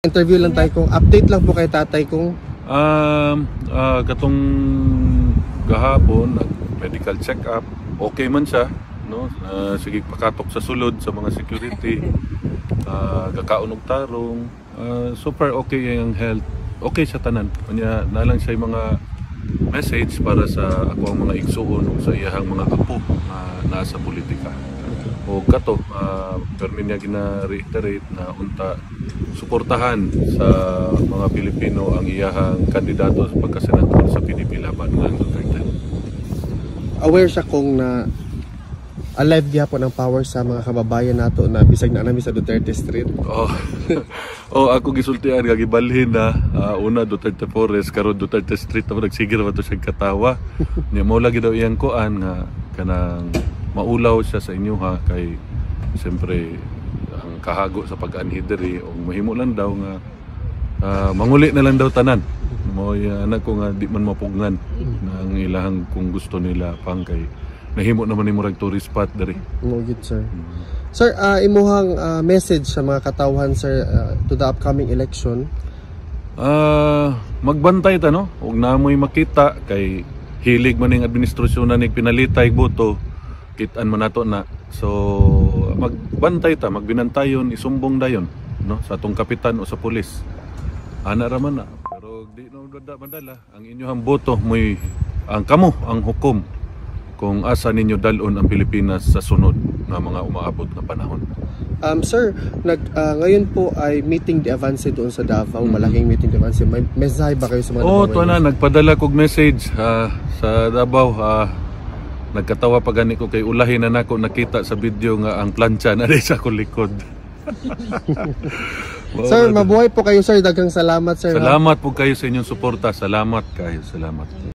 Interview lang tayo kung update lang po kay tatay kung katong gahapon nag-medical check-up, okay man siya, no? Sige pakatok sa sulod sa mga security, gakaon og tarong, super okay ang health, okay sa tanan. Kanya na lang siya mga message para sa ako ang mga igsuon ug sa iyahang mga apo na nasa politika. O kato, permi niya gina-reiterate na unta suportahan sa mga Pilipino ang iyahang kandidato sa pagkasenador sa PDP laban ng Duterte. Aware siya kung na alive gyapon ang power sa mga kababayan nato na bisag na nami sa Duterte Street. Ako gisultian gagibalhin na una Duterte Forest karon Duterte Street na nagsigir man to siya katawa. Nya mao lagi daw iyang kuan nga kanang maulaw siya sa inyo ha kay siyempre ang kahago sa pag-anhi diri o mahimo lang daw nga manguli na lang daw tanan mo anak ko nga di man mapugnan ang ilahang kung gusto nila pang kay nahimo naman ni murag tourist spot diri. Good sir. Sir, imuhang message sa mga katawhan sir to the upcoming election. Magbantay ta no ug namoy makita kay hilig man ning administrasyon na ning pinalitay boto kitaan man nato na. So magbantay ta, magbinantayon, isumbong dayon no sa atong kapitan o sa pulis. Ana ra man na. Pero di no madala ang inyong boto moy ang kamo ang hukom kung asa ninyo dalon ang Pilipinas sa sunod nga mga umaabot nga panahon. Sir, ngayon po ay meeting de avance doon sa Davao, malaking meeting de avance. May mensahe ba kayo sa mga to na nagpadala kog message sa Davao. Nagkatawa pa gani ko kay ulahin na nako nakita sa video nga ang plancha na sa akong likod. Sir, mabuhay po kayo sir. Daghang salamat sir. Salamat po kayo sa inyong suporta. Salamat kayo. Salamat.